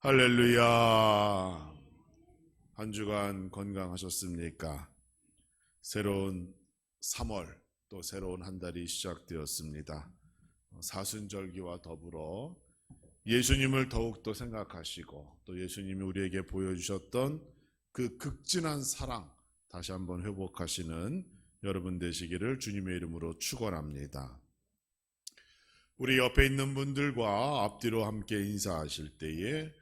할렐루야. 한 주간 건강하셨습니까? 새로운 3월, 또 새로운 한 달이 시작되었습니다. 사순절기와 더불어 예수님을 더욱더 생각하시고 또 예수님이 우리에게 보여주셨던 그 극진한 사랑 다시 한번 회복하시는 여러분 되시기를 주님의 이름으로 축원합니다. 우리 옆에 있는 분들과 앞뒤로 함께 인사하실 때에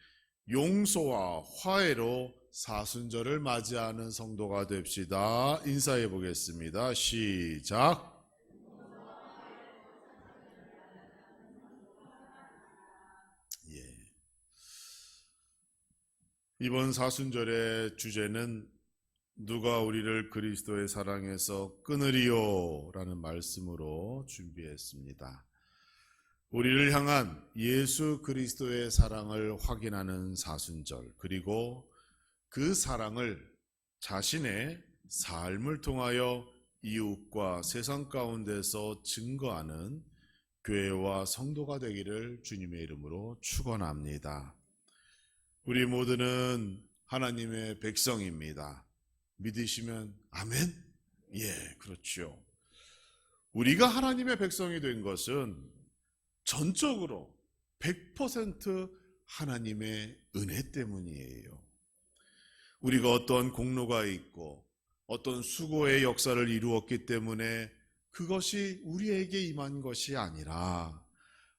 용서와 화해로 사순절을 맞이하는 성도가 됩시다. 인사해 보겠습니다. 시작. 이번 사순절의 주제는 누가 우리를 그리스도의 사랑에서 끊으리요? 라는 말씀으로 준비했습니다. 우리를 향한 예수 그리스도의 사랑을 확인하는 사순절, 그리고 그 사랑을 자신의 삶을 통하여 이웃과 세상 가운데서 증거하는 교회와 성도가 되기를 주님의 이름으로 축원합니다. 우리 모두는 하나님의 백성입니다. 믿으시면 아멘? 예, 그렇죠. 우리가 하나님의 백성이 된 것은 전적으로 100% 하나님의 은혜 때문이에요. 우리가 어떤 공로가 있고 어떤 수고의 역사를 이루었기 때문에 그것이 우리에게 임한 것이 아니라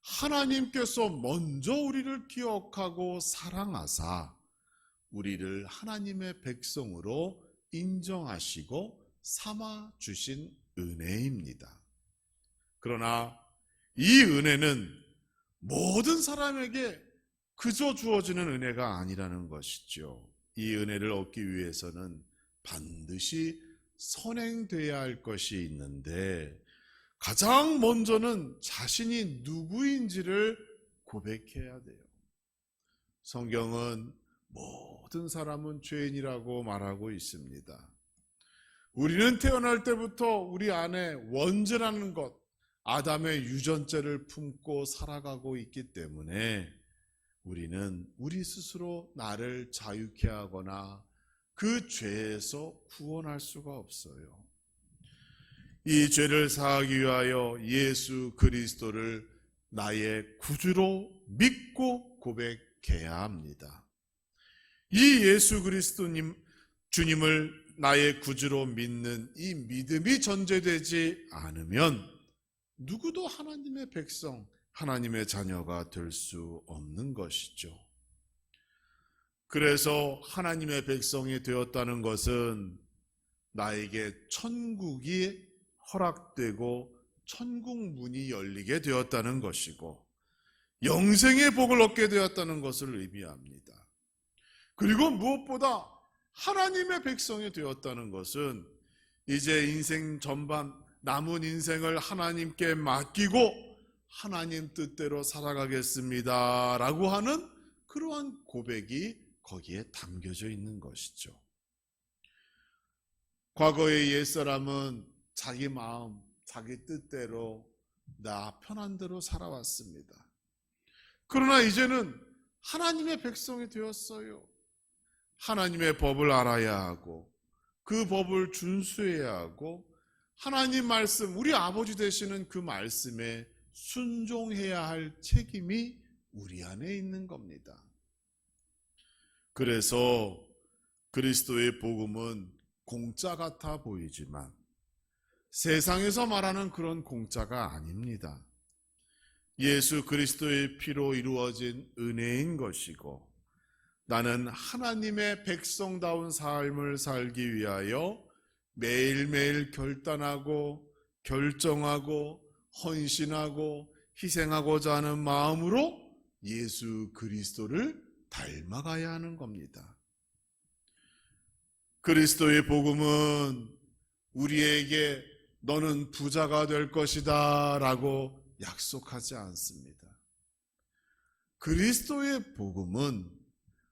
하나님께서 먼저 우리를 기억하고 사랑하사 우리를 하나님의 백성으로 인정하시고 삼아 주신 은혜입니다. 그러나 이 은혜는 모든 사람에게 그저 주어지는 은혜가 아니라는 것이죠. 이 은혜를 얻기 위해서는 반드시 선행돼야 할 것이 있는데 가장 먼저는 자신이 누구인지를 고백해야 돼요. 성경은 모든 사람은 죄인이라고 말하고 있습니다. 우리는 태어날 때부터 우리 안에 원죄라는 것, 아담의 유전죄를 품고 살아가고 있기 때문에 우리는 우리 스스로 나를 자유케 하거나 그 죄에서 구원할 수가 없어요. 이 죄를 사하기 위하여 예수 그리스도를 나의 구주로 믿고 고백해야 합니다. 이 예수 그리스도님 주님을 나의 구주로 믿는 이 믿음이 전제되지 않으면 누구도 하나님의 백성, 하나님의 자녀가 될 수 없는 것이죠. 그래서 하나님의 백성이 되었다는 것은 나에게 천국이 허락되고 천국 문이 열리게 되었다는 것이고 영생의 복을 얻게 되었다는 것을 의미합니다. 그리고 무엇보다 하나님의 백성이 되었다는 것은 이제 인생 전반 남은 인생을 하나님께 맡기고 하나님 뜻대로 살아가겠습니다 라고 하는 그러한 고백이 거기에 담겨져 있는 것이죠. 과거의 옛사람은 자기 마음, 자기 뜻대로 나 편한 대로 살아왔습니다. 그러나 이제는 하나님의 백성이 되었어요. 하나님의 법을 알아야 하고 그 법을 준수해야 하고 하나님 말씀, 우리 아버지 되시는 그 말씀에 순종해야 할 책임이 우리 안에 있는 겁니다. 그래서 그리스도의 복음은 공짜 같아 보이지만 세상에서 말하는 그런 공짜가 아닙니다. 예수 그리스도의 피로 이루어진 은혜인 것이고 나는 하나님의 백성다운 삶을 살기 위하여 매일매일 결단하고 결정하고 헌신하고 희생하고자 하는 마음으로 예수 그리스도를 닮아가야 하는 겁니다. 그리스도의 복음은 우리에게 너는 부자가 될 것이다 라고 약속하지 않습니다. 그리스도의 복음은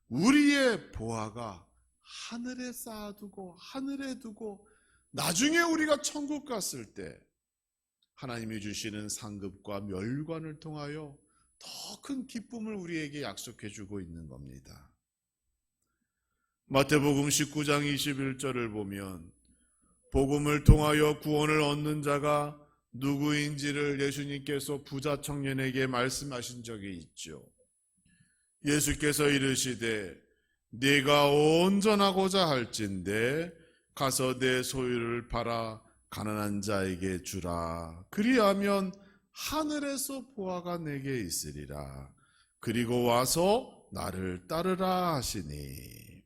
우리의 보화가 하늘에 쌓아두고 하늘에 두고 나중에 우리가 천국 갔을 때 하나님이 주시는 상급과 멸관을 통하여 더 큰 기쁨을 우리에게 약속해 주고 있는 겁니다. 마태복음 19장 21절을 보면 복음을 통하여 구원을 얻는 자가 누구인지를 예수님께서 부자 청년에게 말씀하신 적이 있죠. 예수께서 이르시되 네가 온전하고자 할진대 가서 내 소유를 팔아 가난한 자에게 주라. 그리하면 하늘에서 보화가 내게 있으리라. 그리고 와서 나를 따르라 하시니.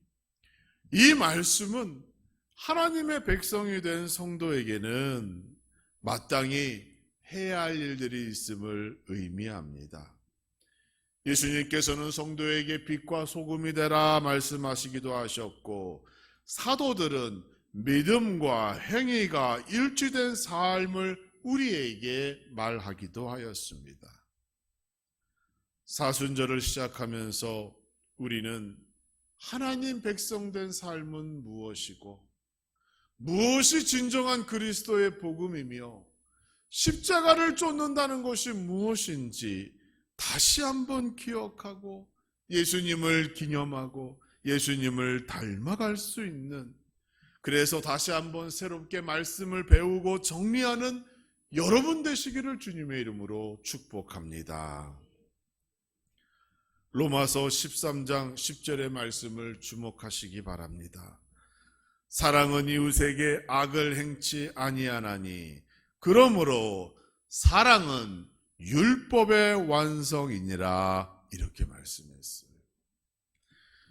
이 말씀은 하나님의 백성이 된 성도에게는 마땅히 해야 할 일들이 있음을 의미합니다. 예수님께서는 성도에게 빛과 소금이 되라 말씀하시기도 하셨고, 사도들은 믿음과 행위가 일치된 삶을 우리에게 말하기도 하였습니다. 사순절을 시작하면서 우리는 하나님 백성된 삶은 무엇이고 무엇이 진정한 그리스도의 복음이며 십자가를 쫓는다는 것이 무엇인지 다시 한번 기억하고 예수님을 기념하고 예수님을 닮아갈 수 있는, 그래서 다시 한번 새롭게 말씀을 배우고 정리하는 여러분 되시기를 주님의 이름으로 축복합니다. 로마서 13장 10절의 말씀을 주목하시기 바랍니다. 사랑은 이웃에게 악을 행치 아니하나니 그러므로 사랑은 율법의 완성이니라, 이렇게 말씀했어요.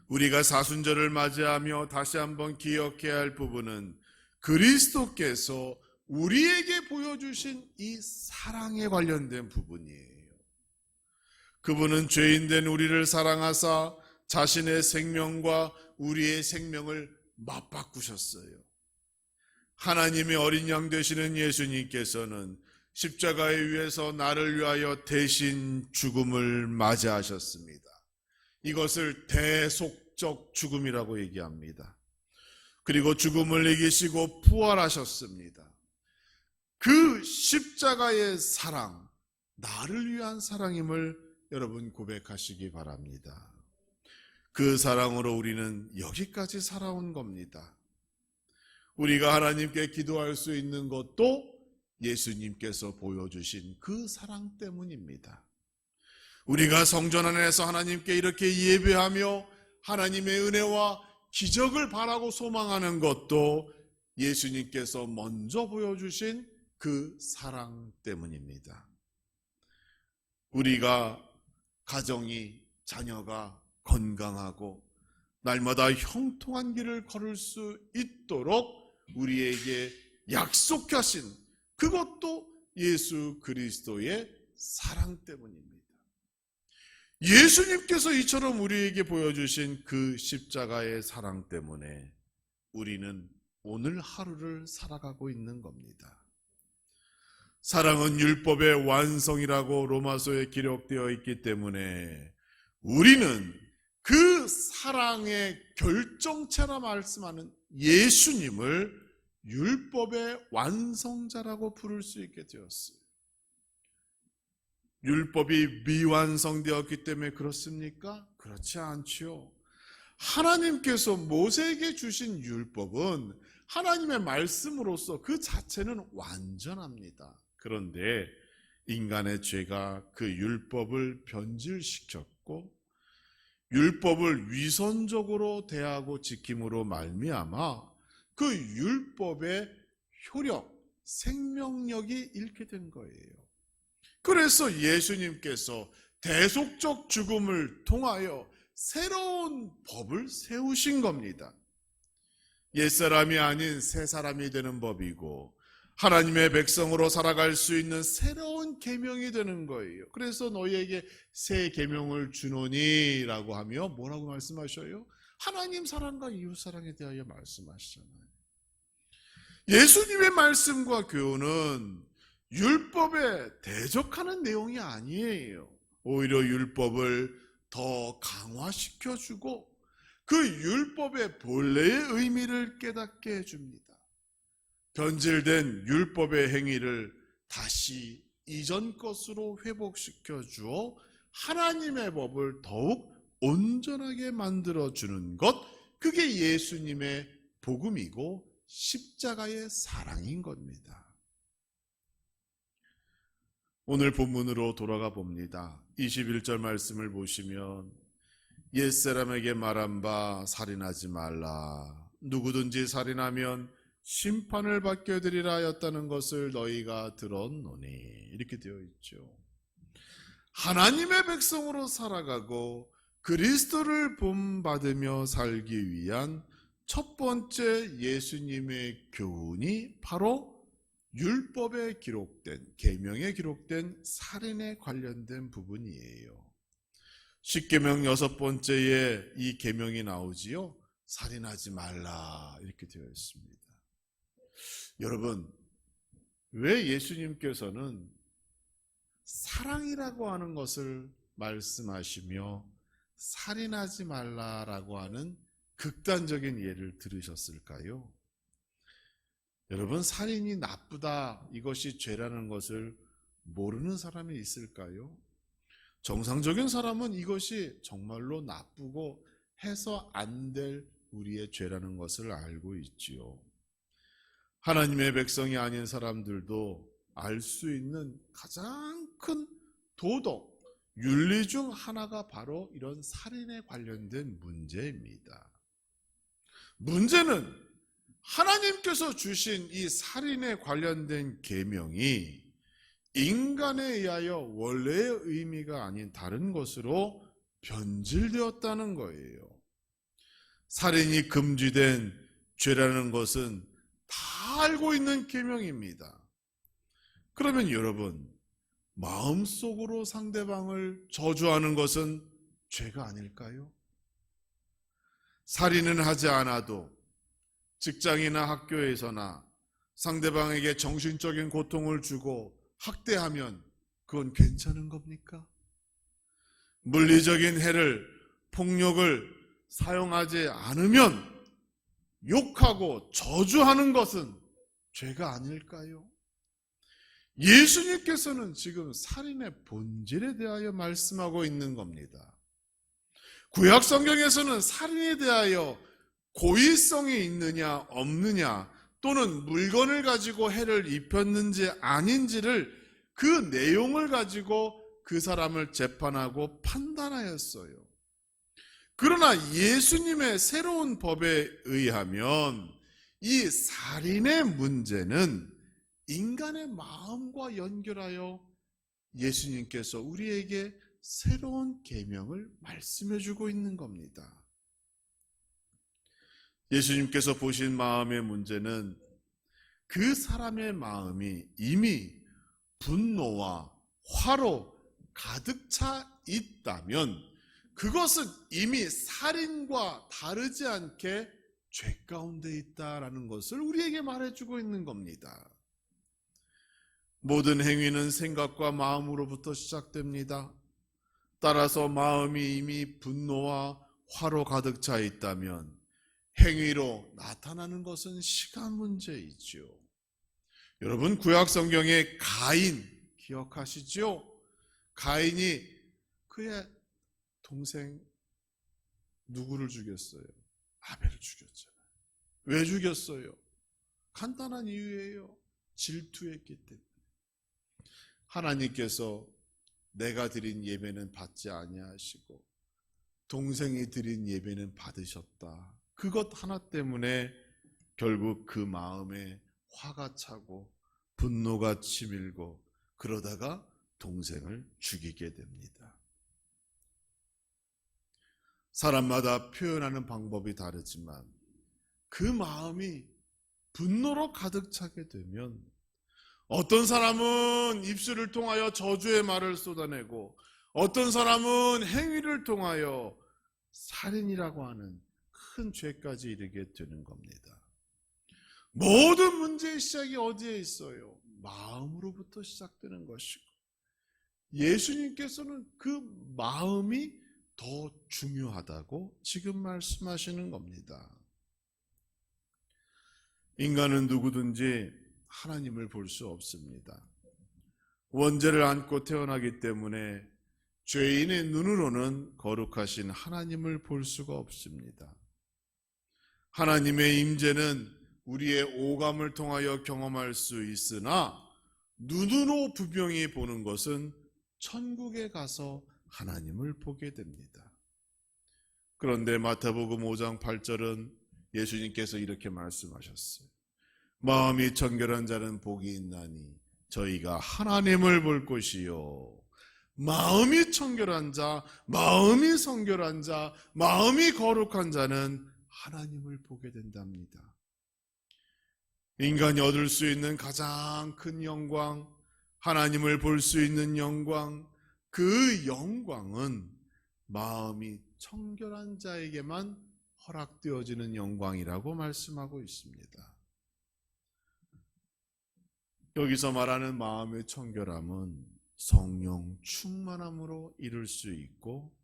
우리가 사순절을 맞이하며 다시 한번 기억해야 할 부분은 그리스도께서 우리에게 보여주신 이 사랑에 관련된 부분이에요. 그분은 죄인된 우리를 사랑하사 자신의 생명과 우리의 생명을 맞바꾸셨어요. 하나님의 어린 양 되시는 예수님께서는 십자가에 위해서 나를 위하여 대신 죽음을 맞이하셨습니다. 이것을 대속적 죽음이라고 얘기합니다. 그리고 죽음을 이기시고 부활하셨습니다. 그 십자가의 사랑, 나를 위한 사랑임을 여러분 고백하시기 바랍니다. 그 사랑으로 우리는 여기까지 살아온 겁니다. 우리가 하나님께 기도할 수 있는 것도 예수님께서 보여주신 그 사랑 때문입니다. 우리가 성전 안에서 하나님께 이렇게 예배하며 하나님의 은혜와 기적을 바라고 소망하는 것도 예수님께서 먼저 보여주신 그 사랑 때문입니다. 우리가 가정이, 자녀가 건강하고 날마다 형통한 길을 걸을 수 있도록 우리에게 약속하신 그것도 예수 그리스도의 사랑 때문입니다. 예수님께서 이처럼 우리에게 보여주신 그 십자가의 사랑 때문에 우리는 오늘 하루를 살아가고 있는 겁니다. 사랑은 율법의 완성이라고 로마서에 기록되어 있기 때문에 우리는 그 사랑의 결정체라 말씀하는 예수님을 율법의 완성자라고 부를 수 있게 되었어요. 율법이 미완성되었기 때문에 그렇습니까? 그렇지 않지요. 하나님께서 모세에게 주신 율법은 하나님의 말씀으로서 그 자체는 완전합니다. 그런데 인간의 죄가 그 율법을 변질시켰고 율법을 위선적으로 대하고 지킴으로 말미암아 그 율법의 효력, 생명력이 잃게 된 거예요. 그래서 예수님께서 대속적 죽음을 통하여 새로운 법을 세우신 겁니다. 옛사람이 아닌 새사람이 되는 법이고 하나님의 백성으로 살아갈 수 있는 새로운 계명이 되는 거예요. 그래서 너희에게 새 계명을 주노니 라고 하며 뭐라고 말씀하셔요? 하나님 사랑과 이웃 사랑에 대하여 말씀하시잖아요. 예수님의 말씀과 교훈은 율법에 대적하는 내용이 아니에요. 오히려 율법을 더 강화시켜주고 그 율법의 본래의 의미를 깨닫게 해줍니다. 변질된 율법의 행위를 다시 이전 것으로 회복시켜 주어 하나님의 법을 더욱 온전하게 만들어주는 것, 그게 예수님의 복음이고 십자가의 사랑인 겁니다. 오늘 본문으로 돌아가 봅니다. 21절 말씀을 보시면 옛사람에게 말한 바 살인하지 말라. 누구든지 살인하면 심판을 받게 되리라 하였다는 것을 너희가 들었노니, 이렇게 되어 있죠. 하나님의 백성으로 살아가고 그리스도를 본받으며 살기 위한 첫 번째 예수님의 교훈이 바로 율법에 기록된, 계명에 기록된 살인에 관련된 부분이에요. 십계명 6번째에 이 계명이 나오지요. 살인하지 말라, 이렇게 되어 있습니다. 여러분, 왜 예수님께서는 사랑이라고 하는 것을 말씀하시며 살인하지 말라라고 하는 극단적인 예를 들으셨을까요? 여러분, 살인이 나쁘다, 이것이 죄라는 것을 모르는 사람이 있을까요? 정상적인 사람은 이것이 정말로 나쁘고 해서 안 될 우리의 죄라는 것을 알고 있지요. 하나님의 백성이 아닌 사람들도 알 수 있는 가장 큰 도덕, 윤리 중 하나가 바로 이런 살인에 관련된 문제입니다. 문제는 하나님께서 주신 이 살인에 관련된 계명이 인간에 의하여 원래의 의미가 아닌 다른 것으로 변질되었다는 거예요. 살인이 금지된 죄라는 것은 다 알고 있는 계명입니다. 그러면 여러분, 마음속으로 상대방을 저주하는 것은 죄가 아닐까요? 살인은 하지 않아도 직장이나 학교에서나 상대방에게 정신적인 고통을 주고 학대하면 그건 괜찮은 겁니까? 물리적인 해를, 폭력을 사용하지 않으면 욕하고 저주하는 것은 죄가 아닐까요? 예수님께서는 지금 살인의 본질에 대하여 말씀하고 있는 겁니다. 구약 성경에서는 살인에 대하여 고의성이 있느냐 없느냐, 또는 물건을 가지고 해를 입혔는지 아닌지를, 그 내용을 가지고 그 사람을 재판하고 판단하였어요. 그러나 예수님의 새로운 법에 의하면 이 살인의 문제는 인간의 마음과 연결하여 예수님께서 우리에게 새로운 계명을 말씀해 주고 있는 겁니다. 예수님께서 보신 마음의 문제는 그 사람의 마음이 이미 분노와 화로 가득 차 있다면 그것은 이미 살인과 다르지 않게 죄 가운데 있다라는 것을 우리에게 말해주고 있는 겁니다. 모든 행위는 생각과 마음으로부터 시작됩니다. 따라서 마음이 이미 분노와 화로 가득 차 있다면 행위로 나타나는 것은 시간 문제이죠. 여러분, 구약 성경의 가인 기억하시죠? 가인이 그의 동생 누구를 죽였어요? 아벨을 죽였잖아요. 왜 죽였어요? 간단한 이유예요. 질투했기 때문에. 하나님께서 내가 드린 예배는 받지 아니하시고 동생이 드린 예배는 받으셨다. 그것 하나 때문에 결국 그 마음에 화가 차고 분노가 치밀고 그러다가 동생을 죽이게 됩니다. 사람마다 표현하는 방법이 다르지만 그 마음이 분노로 가득 차게 되면 어떤 사람은 입술을 통하여 저주의 말을 쏟아내고 어떤 사람은 행위를 통하여 살인이라고 하는 큰 죄까지 이르게 되는 겁니다. 모든 문제의 시작이 어디에 있어요? 마음으로부터 시작되는 것이고 예수님께서는 그 마음이 더 중요하다고 지금 말씀하시는 겁니다. 인간은 누구든지 하나님을 볼 수 없습니다. 원죄를 안고 태어나기 때문에 죄인의 눈으로는 거룩하신 하나님을 볼 수가 없습니다. 하나님의 임재는 우리의 오감을 통하여 경험할 수 있으나 눈으로 분명히 보는 것은 천국에 가서 하나님을 보게 됩니다. 그런데 마태복음 5장 8절은 예수님께서 이렇게 말씀하셨어요. 마음이 청결한 자는 복이 있나니 저희가 하나님을 볼 것이요. 마음이 청결한 자, 마음이 성결한 자, 마음이 거룩한 자는 하나님을 보게 된답니다. 인간이 얻을 수 있는 가장 큰 영광, 하나님을 볼 수 있는 영광, 그 영광은 마음이 청결한 자에게만 허락되어지는 영광이라고 말씀하고 있습니다. 여기서 말하는 마음의 청결함은 성령 충만함으로 이룰 수 있고,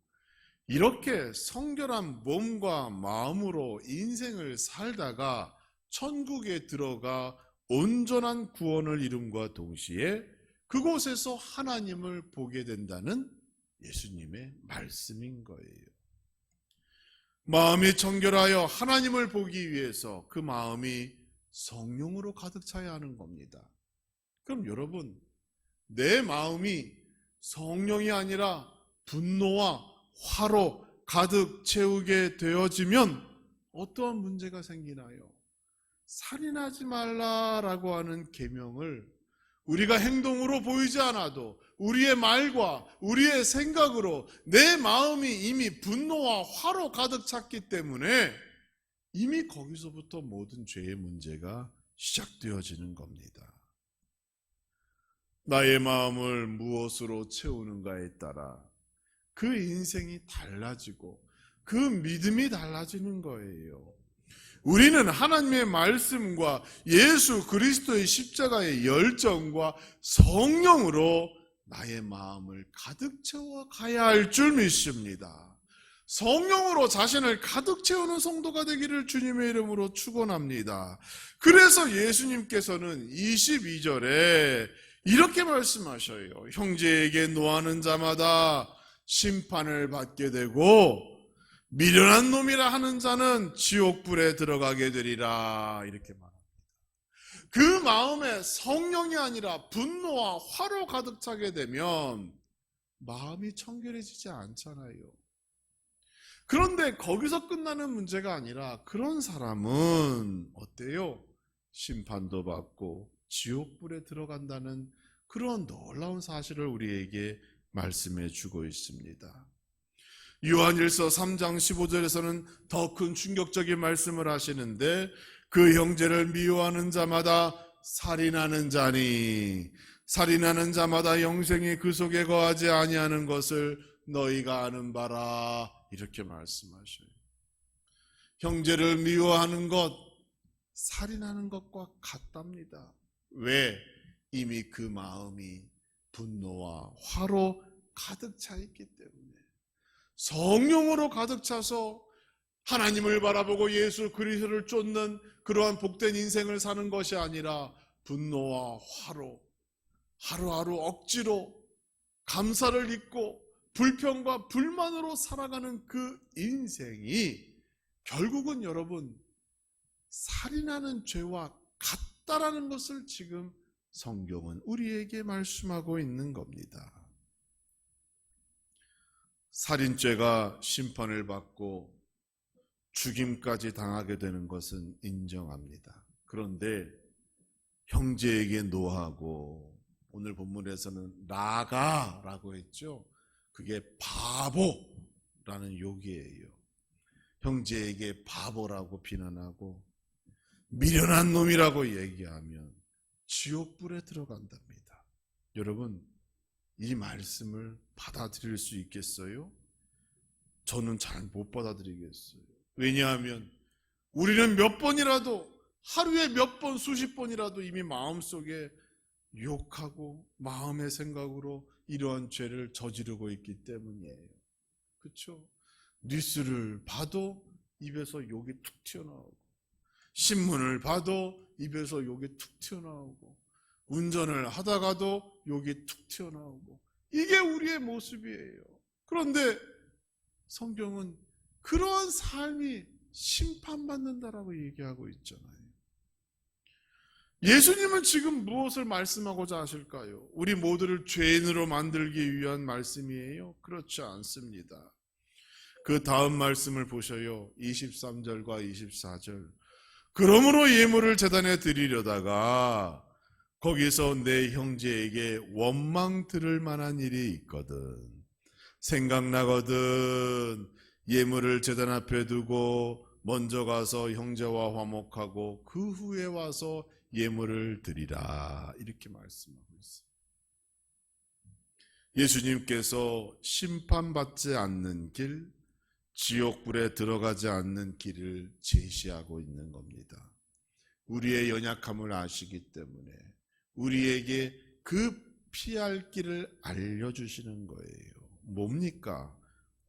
이렇게 성결한 몸과 마음으로 인생을 살다가 천국에 들어가 온전한 구원을 이룸과 동시에 그곳에서 하나님을 보게 된다는 예수님의 말씀인 거예요. 마음이 청결하여 하나님을 보기 위해서 그 마음이 성령으로 가득 차야 하는 겁니다. 그럼 여러분, 내 마음이 성령이 아니라 분노와 화로 가득 채우게 되어지면 어떠한 문제가 생기나요? 살인하지 말라라고 하는 계명을 우리가 행동으로 보이지 않아도 우리의 말과 우리의 생각으로 내 마음이 이미 분노와 화로 가득 찼기 때문에 이미 거기서부터 모든 죄의 문제가 시작되어지는 겁니다. 나의 마음을 무엇으로 채우는가에 따라 그 인생이 달라지고 그 믿음이 달라지는 거예요. 우리는 하나님의 말씀과 예수 그리스도의 십자가의 열정과 성령으로 나의 마음을 가득 채워 가야 할 줄 믿습니다. 성령으로 자신을 가득 채우는 성도가 되기를 주님의 이름으로 축원합니다. 그래서 예수님께서는 22절에 이렇게 말씀하셔요. 형제에게 노하는 자마다 심판을 받게 되고 미련한 놈이라 하는 자는 지옥불에 들어가게 되리라. 이렇게 말합니다. 그 마음에 성령이 아니라 분노와 화로 가득 차게 되면 마음이 청결해지지 않잖아요. 그런데 거기서 끝나는 문제가 아니라 그런 사람은 어때요? 심판도 받고 지옥불에 들어간다는 그런 놀라운 사실을 우리에게 말씀해 주고 있습니다. 요한일서 3장 15절에서는 더 큰 충격적인 말씀을 하시는데 그 형제를 미워하는 자마다 살인하는 자니 살인하는 자마다 영생이 그 속에 거하지 아니하는 것을 너희가 아는 바라. 이렇게 말씀하셔요. 형제를 미워하는 것, 살인하는 것과 같답니다. 왜? 이미 그 마음이 분노와 화로 가득 차 있기 때문에. 성령으로 가득 차서 하나님을 바라보고 예수 그리스도를 쫓는 그러한 복된 인생을 사는 것이 아니라 분노와 화로, 하루하루 억지로 감사를 잊고 불평과 불만으로 살아가는 그 인생이 결국은 여러분 살인하는 죄와 같다라는 것을 지금 성경은 우리에게 말씀하고 있는 겁니다. 살인죄가 심판을 받고 죽임까지 당하게 되는 것은 인정합니다. 그런데 형제에게 노하고, 오늘 본문에서는 나가라고 했죠. 그게 바보라는 욕이에요. 형제에게 바보라고 비난하고 미련한 놈이라고 얘기하면 지옥불에 들어간답니다. 여러분, 이 말씀을 받아들일 수 있겠어요? 저는 잘 못 받아들이겠어요. 왜냐하면 우리는 몇 번이라도, 하루에 몇 번, 수십 번이라도 이미 마음속에 욕하고 마음의 생각으로 이러한 죄를 저지르고 있기 때문이에요. 그렇죠? 뉴스를 봐도 입에서 욕이 툭 튀어나오고, 신문을 봐도 입에서 욕이 툭 튀어나오고, 운전을 하다가도 욕이 툭 튀어나오고, 이게 우리의 모습이에요. 그런데 성경은 그러한 삶이 심판받는다라고 얘기하고 있잖아요. 예수님은 지금 무엇을 말씀하고자 하실까요? 우리 모두를 죄인으로 만들기 위한 말씀이에요? 그렇지 않습니다. 그 다음 말씀을 보셔요. 23절과 24절. 그러므로 예물을 제단에 드리려다가 거기서 내 형제에게 원망 들을 만한 일이 있거든. 생각나거든. 예물을 제단 앞에 두고 먼저 가서 형제와 화목하고 그 후에 와서 예물을 드리라. 이렇게 말씀하고 있어요. 예수님께서 심판받지 않는 길, 지옥불에 들어가지 않는 길을 제시하고 있는 겁니다. 우리의 연약함을 아시기 때문에 우리에게 그 피할 길을 알려주시는 거예요. 뭡니까?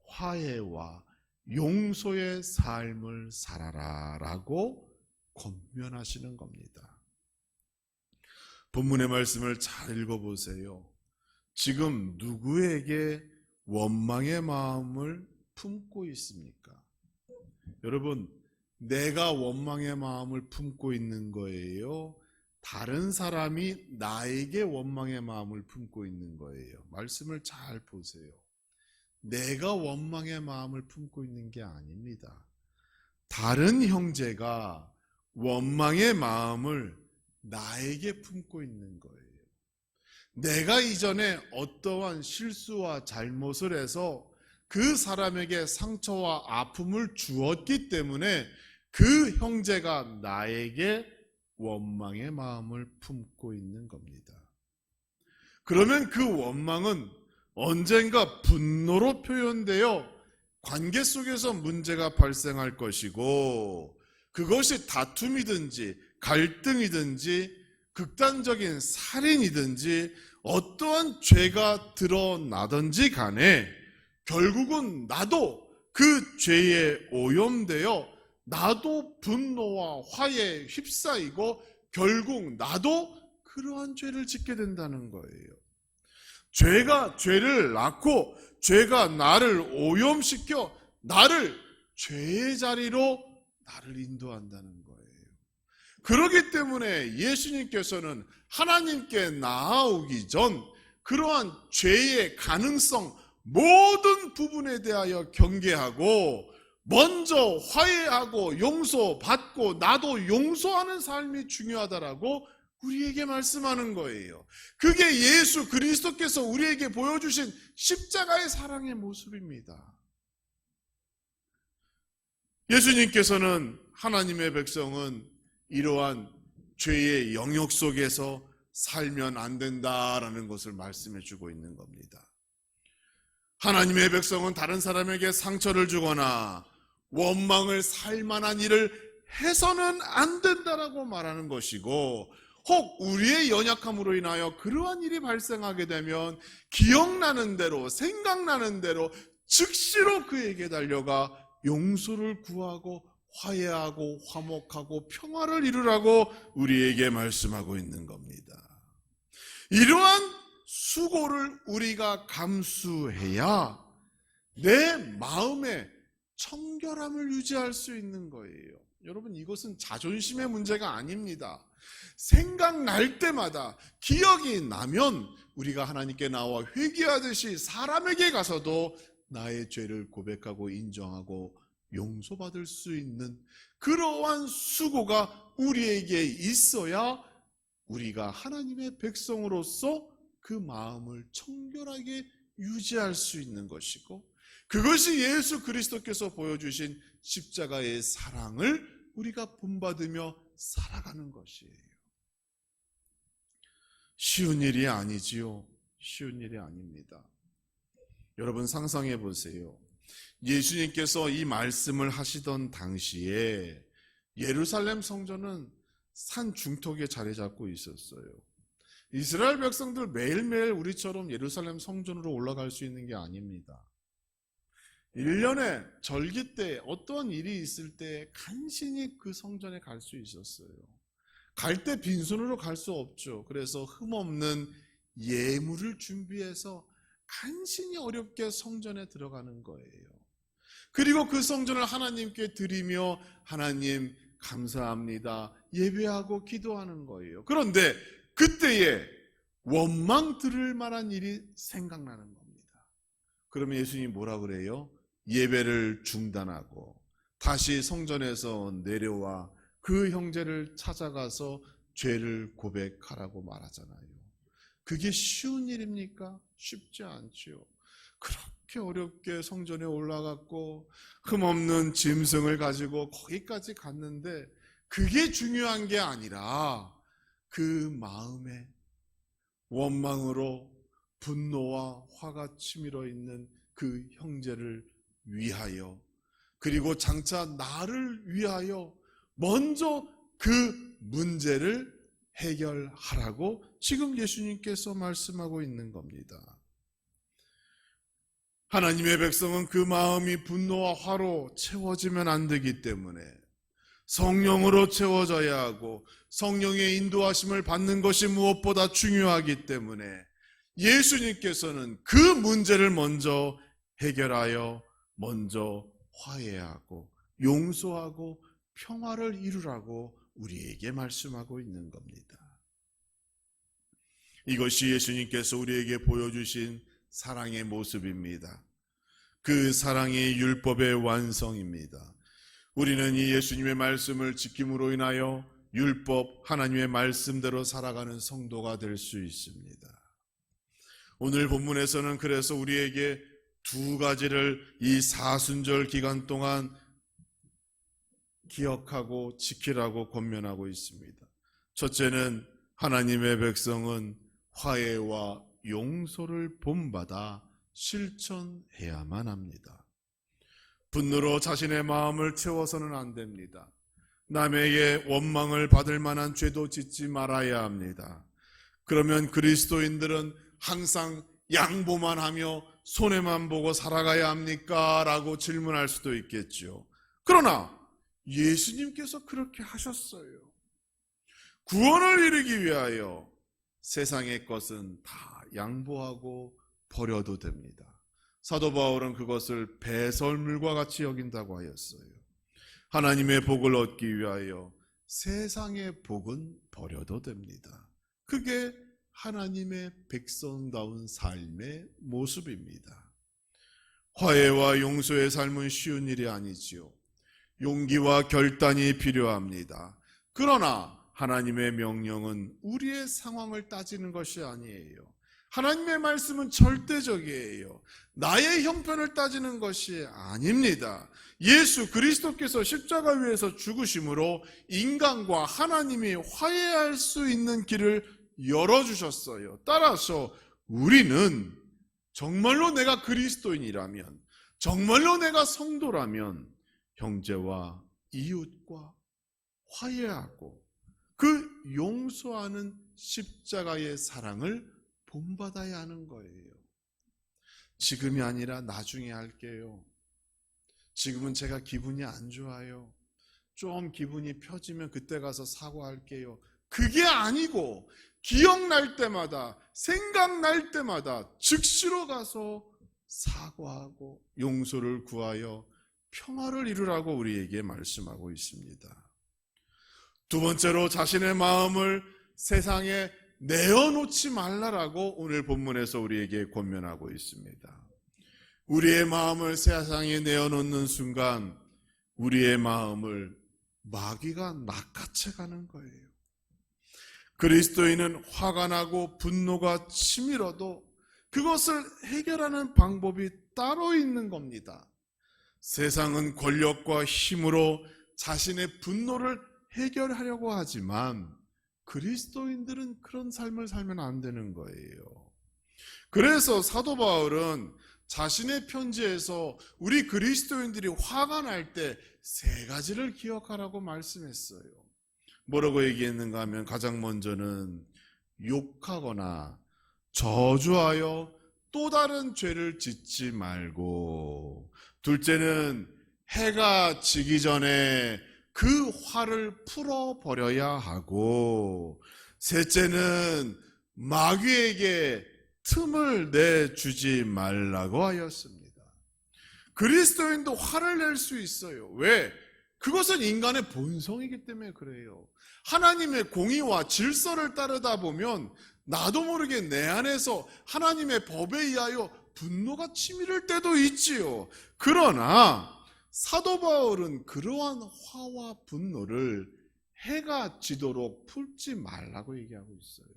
화해와 용서의 삶을 살아라 라고 권면하시는 겁니다. 본문의 말씀을 잘 읽어보세요. 지금 누구에게 원망의 마음을 품고 있습니까? 여러분, 내가 원망의 마음을 품고 있는 거예요? 다른 사람이 나에게 원망의 마음을 품고 있는 거예요? 말씀을 잘 보세요. 내가 원망의 마음을 품고 있는 게 아닙니다. 다른 형제가 원망의 마음을 나에게 품고 있는 거예요. 내가 이전에 어떠한 실수와 잘못을 해서 그 사람에게 상처와 아픔을 주었기 때문에 그 형제가 나에게 원망의 마음을 품고 있는 겁니다. 그러면 그 원망은 언젠가 분노로 표현되어 관계 속에서 문제가 발생할 것이고, 그것이 다툼이든지 갈등이든지 극단적인 살인이든지 어떠한 죄가 드러나든지 간에 결국은 나도 그 죄에 오염되어 나도 분노와 화에 휩싸이고 결국 나도 그러한 죄를 짓게 된다는 거예요. 죄가 죄를 낳고 죄가 나를 오염시켜 나를 죄의 자리로 나를 인도한다는 거예요. 그렇기 때문에 예수님께서는 하나님께 나아오기 전 그러한 죄의 가능성 모든 부분에 대하여 경계하고 먼저 화해하고 용서받고 나도 용서하는 삶이 중요하다라고 우리에게 말씀하는 거예요. 그게 예수 그리스도께서 우리에게 보여주신 십자가의 사랑의 모습입니다. 예수님께서는 하나님의 백성은 이러한 죄의 영역 속에서 살면 안 된다라는 것을 말씀해 주고 있는 겁니다. 하나님의 백성은 다른 사람에게 상처를 주거나 원망을 살 만한 일을 해서는 안 된다라고 말하는 것이고, 혹 우리의 연약함으로 인하여 그러한 일이 발생하게 되면 기억나는 대로 생각나는 대로 즉시로 그에게 달려가 용서를 구하고 화해하고 화목하고 평화를 이루라고 우리에게 말씀하고 있는 겁니다. 이러한 수고를 우리가 감수해야 내 마음의 청결함을 유지할 수 있는 거예요. 여러분, 이것은 자존심의 문제가 아닙니다. 생각날 때마다 기억이 나면 우리가 하나님께 나와 회개하듯이 사람에게 가서도 나의 죄를 고백하고 인정하고 용서받을 수 있는 그러한 수고가 우리에게 있어야 우리가 하나님의 백성으로서 그 마음을 청결하게 유지할 수 있는 것이고, 그것이 예수 그리스도께서 보여주신 십자가의 사랑을 우리가 본받으며 살아가는 것이에요. 쉬운 일이 아니지요. 쉬운 일이 아닙니다. 여러분 상상해 보세요. 예수님께서 이 말씀을 하시던 당시에 예루살렘 성전은 산 중턱에 자리 잡고 있었어요. 이스라엘 백성들 매일매일 우리처럼 예루살렘 성전으로 올라갈 수 있는 게 아닙니다. 1년에 절기 때 어떠한 일이 있을 때 간신히 그 성전에 갈 수 있었어요. 갈 때 빈손으로 갈 수 없죠. 그래서 흠없는 예물을 준비해서 간신히 어렵게 성전에 들어가는 거예요. 그리고 그 성전을 하나님께 드리며 하나님 감사합니다 예배하고 기도하는 거예요. 그런데 그때에 원망 들을 만한 일이 생각나는 겁니다. 그러면 예수님이 뭐라 그래요? 예배를 중단하고 다시 성전에서 내려와 그 형제를 찾아가서 죄를 고백하라고 말하잖아요. 그게 쉬운 일입니까? 쉽지 않지요. 그렇게 어렵게 성전에 올라갔고 흠없는 짐승을 가지고 거기까지 갔는데 그게 중요한 게 아니라 그 마음에 원망으로 분노와 화가 치밀어 있는 그 형제를 위하여, 그리고 장차 나를 위하여 먼저 그 문제를 해결하라고 지금 예수님께서 말씀하고 있는 겁니다. 하나님의 백성은 그 마음이 분노와 화로 채워지면 안 되기 때문에 성령으로 채워져야 하고 성령의 인도하심을 받는 것이 무엇보다 중요하기 때문에 예수님께서는 그 문제를 먼저 해결하여 먼저 화해하고 용서하고 평화를 이루라고 우리에게 말씀하고 있는 겁니다. 이것이 예수님께서 우리에게 보여주신 사랑의 모습입니다. 그 사랑이 율법의 완성입니다. 우리는 이 예수님의 말씀을 지킴으로 인하여 율법, 하나님의 말씀대로 살아가는 성도가 될 수 있습니다. 오늘 본문에서는 그래서 우리에게 두 가지를 이 사순절 기간 동안 기억하고 지키라고 권면하고 있습니다. 첫째는 하나님의 백성은 화해와 용서를 본받아 실천해야만 합니다. 분노로 자신의 마음을 채워서는 안 됩니다. 남에게 원망을 받을 만한 죄도 짓지 말아야 합니다. 그러면 그리스도인들은 항상 양보만 하며 손해만 보고 살아가야 합니까? 라고 질문할 수도 있겠죠. 그러나 예수님께서 그렇게 하셨어요. 구원을 이루기 위하여 세상의 것은 다 양보하고 버려도 됩니다. 사도 바울은 그것을 배설물과 같이 여긴다고 하였어요. 하나님의 복을 얻기 위하여 세상의 복은 버려도 됩니다. 그게 하나님의 백성다운 삶의 모습입니다. 화해와 용서의 삶은 쉬운 일이 아니지요. 용기와 결단이 필요합니다. 그러나 하나님의 명령은 우리의 상황을 따지는 것이 아니에요. 하나님의 말씀은 절대적이에요. 나의 형편을 따지는 것이 아닙니다. 예수 그리스도께서 십자가 위에서 죽으심으로 인간과 하나님이 화해할 수 있는 길을 열어주셨어요. 따라서 우리는 정말로 내가 그리스도인이라면, 정말로 내가 성도라면 형제와 이웃과 화해하고 그 용서하는 십자가의 사랑을 본받아야 하는 거예요. 지금이 아니라 나중에 할게요. 지금은 제가 기분이 안 좋아요. 좀 기분이 펴지면 그때 가서 사과할게요. 그게 아니고 기억날 때마다, 생각날 때마다 즉시로 가서 사과하고 용서를 구하여 평화를 이루라고 우리에게 말씀하고 있습니다. 두 번째로 자신의 마음을 세상에 내어놓지 말라라고 오늘 본문에서 우리에게 권면하고 있습니다. 우리의 마음을 세상에 내어놓는 순간 우리의 마음을 마귀가 낚아채가는 거예요. 그리스도인은 화가 나고 분노가 치밀어도 그것을 해결하는 방법이 따로 있는 겁니다. 세상은 권력과 힘으로 자신의 분노를 해결하려고 하지만 그리스도인들은 그런 삶을 살면 안 되는 거예요. 그래서 사도 바울은 자신의 편지에서 우리 그리스도인들이 화가 날 때 세 가지를 기억하라고 말씀했어요. 뭐라고 얘기했는가 하면 가장 먼저는 욕하거나 저주하여 또 다른 죄를 짓지 말고, 둘째는 해가 지기 전에 그 화를 풀어버려야 하고, 셋째는 마귀에게 틈을 내주지 말라고 하였습니다. 그리스도인도 화를 낼 수 있어요. 왜? 그것은 인간의 본성이기 때문에 그래요. 하나님의 공의와 질서를 따르다 보면 나도 모르게 내 안에서 하나님의 법에 의하여 분노가 치밀을 때도 있지요. 그러나 사도 바울은 그러한 화와 분노를 해가 지도록 풀지 말라고 얘기하고 있어요.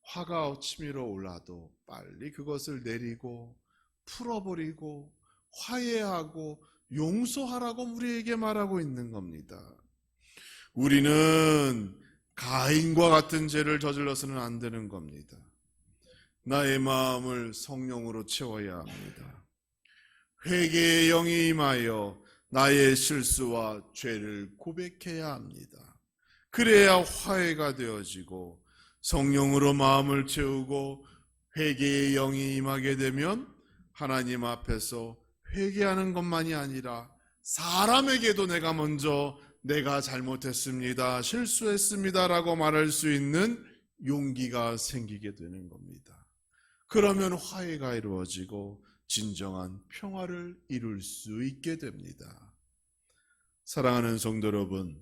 화가 치밀어 올라도 빨리 그것을 내리고 풀어버리고 화해하고 용서하라고 우리에게 말하고 있는 겁니다. 우리는 가인과 같은 죄를 저질러서는 안 되는 겁니다. 나의 마음을 성령으로 채워야 합니다. 회개의 영이 임하여 나의 실수와 죄를 고백해야 합니다. 그래야 화해가 되어지고 성령으로 마음을 채우고 회개의 영이 임하게 되면 하나님 앞에서 회개하는 것만이 아니라 사람에게도 내가 먼저 내가 잘못했습니다, 실수했습니다 라고 말할 수 있는 용기가 생기게 되는 겁니다. 그러면 화해가 이루어지고 진정한 평화를 이룰 수 있게 됩니다. 사랑하는 성도 여러분,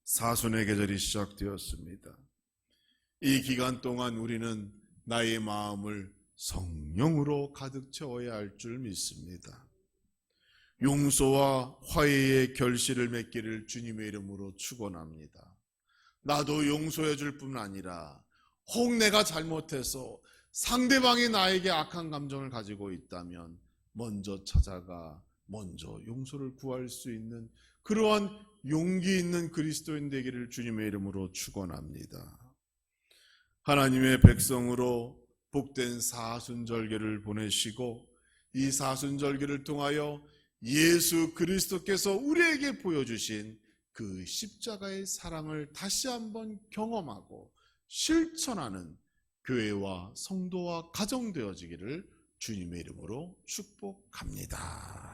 사순의 계절이 시작되었습니다. 이 기간 동안 우리는 나의 마음을 성령으로 가득 채워야 할 줄 믿습니다. 용서와 화해의 결실을 맺기를 주님의 이름으로 축원합니다. 나도 용서해 줄 뿐 아니라 혹 내가 잘못해서 상대방이 나에게 악한 감정을 가지고 있다면 먼저 찾아가 먼저 용서를 구할 수 있는 그러한 용기 있는 그리스도인 되기를 주님의 이름으로 축원합니다. 하나님의 백성으로 복된 사순절기를 보내시고 이 사순절기를 통하여 예수 그리스도께서 우리에게 보여주신 그 십자가의 사랑을 다시 한번 경험하고 실천하는 교회와 성도와 가정 되어지기를 주님의 이름으로 축복합니다.